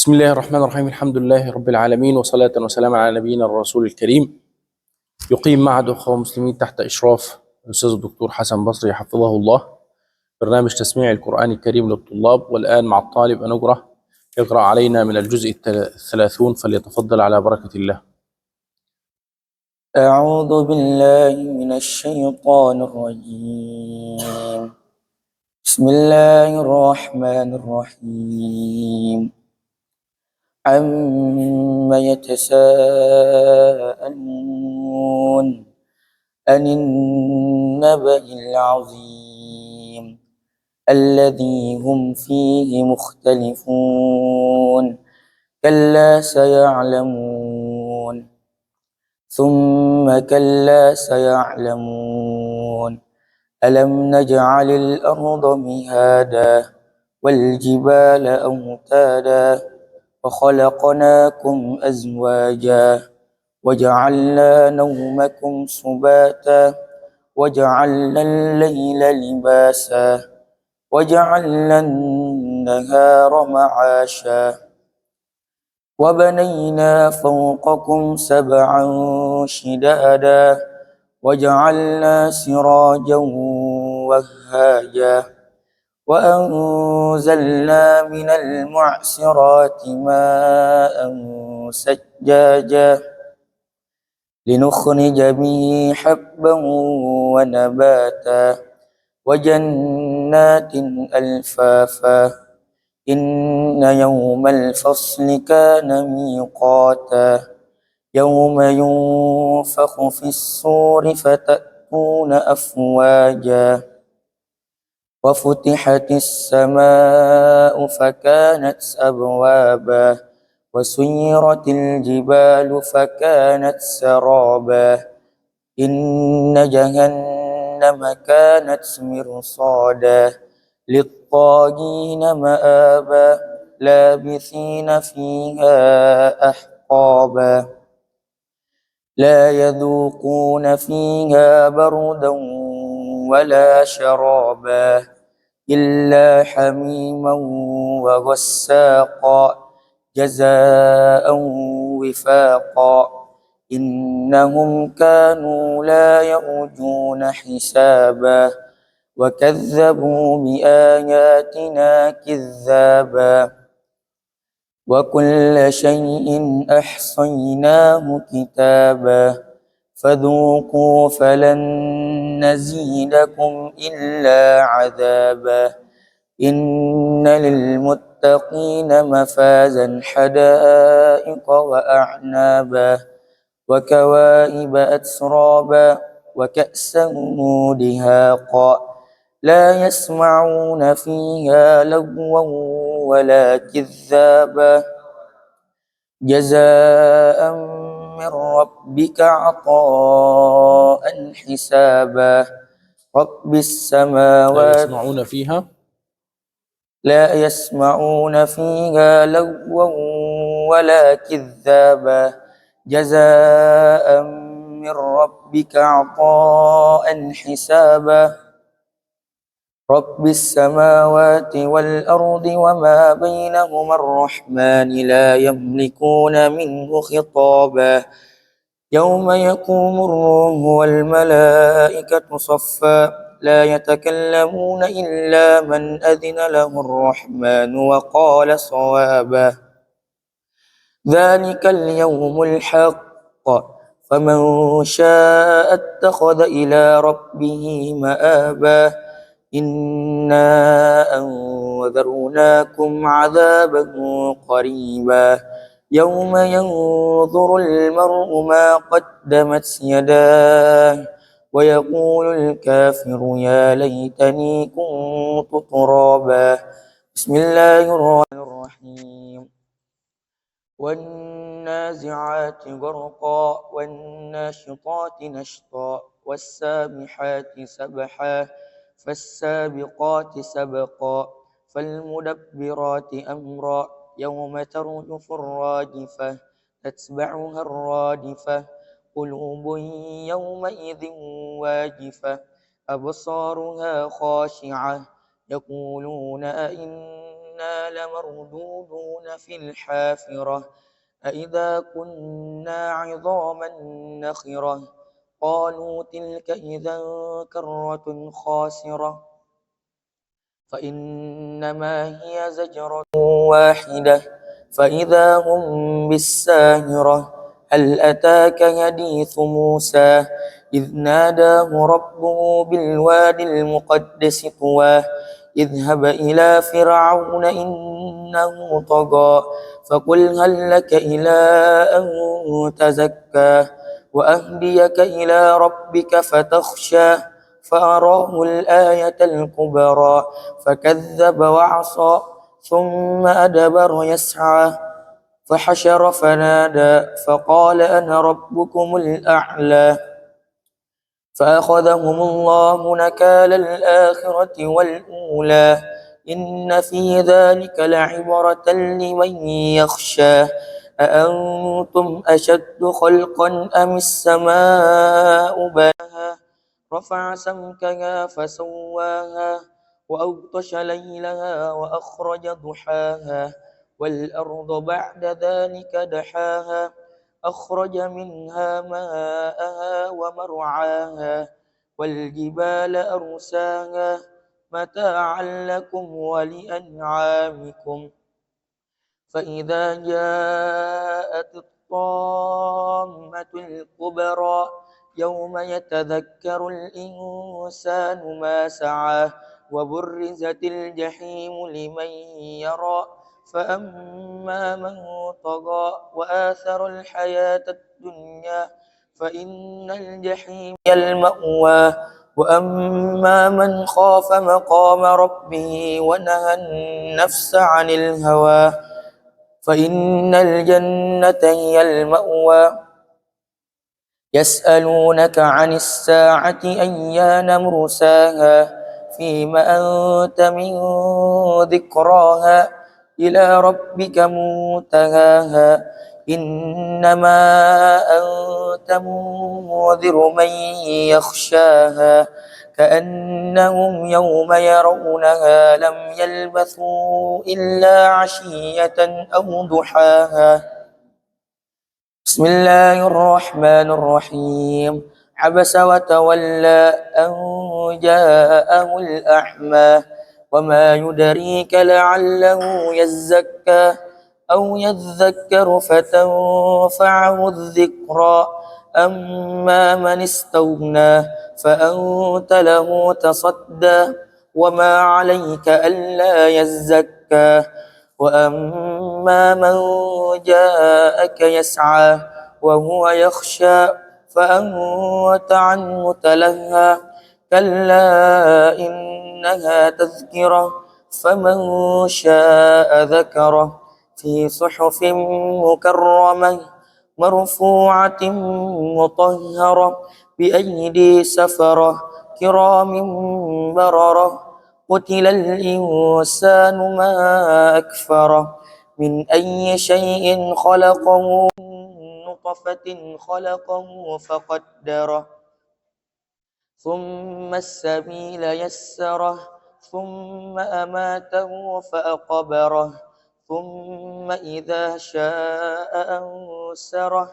بسم الله الرحمن الرحيم. الحمد لله رب العالمين، وصلاة وسلاما على نبينا الرسول الكريم. يقيم معهد أخوة مسلمين تحت إشراف الأستاذ الدكتور حسن بصري حفظه الله برنامج تسميع القرآن الكريم للطلاب. والآن مع الطالب أنقرة يقرأ علينا من الجزء 30، فليتفضل على بركة الله. أعوذ بالله من الشيطان الرجيم. بسم الله الرحمن الرحيم. عما يتساءلون عن النبأ العظيم الذي هم فيه مختلفون كلا سيعلمون ثم كلا سيعلمون ألم نجعل الأرض مهادا والجبال أوتادا وخلقناكم أزواجا وجعلنا نومكم سباتا وجعلنا الليل لباسا وجعلنا النهار معاشا وبنينا فوقكم سبعا شدادا وجعلنا سراجا وهاجا وأنزلنا من المعصرات ماء سجاجا لنخرج به حبا ونباتا وجنات ألفافا إن يوم الفصل كان ميقاتا يوم ينفخ في الصور فتأتون أفواجا وفتحت السماء فكانت أبوابا وسيرت الجبال فكانت سرابا إن جهنم كانت مرصادا للطاغين مآبا لابثين فيها أحقابا لا يذوقون فيها بردا ولا شرابا إلا حميما وغساقا جزاء وفاقا إنهم كانوا لا يرجون حسابا وكذبوا بآياتنا كذابا وكل شيء أحصيناه كتابا فذوقوا فلن نزيدكم إلا عذابا إن للمتقين مفازا حدائق وأعنابا وكواعب أترابا وكأسا دهاقا لا يسمعون فيها لغوا ولا كذابا جزاء من ربك عطاء حسابا رب لا السماوات يسمعون فيها لا يسمعون فيها لغوا ولا كذابا جزاء من ربك عطاء حسابا رب السماوات والأرض وما بينهما الرحمن لا يملكون منه خطابا يوم يقوم الروح والملائكة صفا لا يتكلمون إلا من أذن له الرحمن وقال صوابا ذلك اليوم الحق فمن شاء اتخذ إلى ربه مآبا إنا أنذرناكم عذابا قريبا يوم ينظر المرء ما قدمت يداه ويقول الكافر يا ليتني كنت ترابا بسم الله الرحمن الرحيم والنازعات غرقا والناشطات نشطا والسابحات سبحا فالسابقات سبقا فالمدبرات أمرا يوم ترجف الراجفة تتبعها الرادفة قلوب يومئذ واجفة أبصارها خاشعة يقولون أئنا أئنا لمردودون في الحافرة أئذا كنا عظاما نخرة قالوا تلك إذا كرة خاسرة فإنما هي زجرة واحدة فإذا هم بالساهرة هل أتاك حديث موسى إذ ناداه ربه بالوادي المقدس طوى اذهب إلى فرعون إنه طغى فقل هل لك إلى أن تزكى وأهديك إلى ربك فتخشى فأراه الآية الكبرى فكذب وعصى ثم أدبر يسعى فحشر فنادى فقال أنا ربكم الأعلى فأخذهم الله نكال الآخرة والأولى إن في ذلك لعبرة لمن يخشى أأنتم أشد خلقا أم السماء بناها رفع سمكها فسواها وأغطش ليلها وأخرج ضحاها والأرض بعد ذلك دحاها أخرج منها ماءها ومرعاها والجبال أرساها متاعا لكم ولأنعامكم فإذا جاءت الطامة الكبرى يوم يتذكر الإنسان ما سعى وبرزت الجحيم لمن يرى فأما من طغى وآثر الحياة الدنيا فإن الجحيم هي المأوى وأما من خاف مقام ربه ونهى النفس عن الهوى فإن الجنة هي المأوى يسألونك عن الساعة أيان مرساها فيم أنت من ذكراها إلى ربك منتهاها إنما أنت منذر من يخشاها كأنهم يوم يرونها لم يلبثوا إلا عشية أو ضحاها بسم الله الرحمن الرحيم عبس وتولى أن جاءه الأعمى وما يدريك لعله يزكى أو يذكر فتنفعه الذكرى أما من استغنى فأنت له تصدى وما عليك ألا يزكى وأما من جاءك يسعى وهو يخشى فأنت عنه تلهى كلا إنها تذكرة فمن شاء ذكره في صحف مكرمة مرفوعة مطهرة بأيدي سفرة كرام بررة قتل الإنسان ما أكفره من أي شيء خلقه نطفة خلقه فقدره ثم السبيل يسره ثم أماته فأقبره ثم إذا شاء أنسره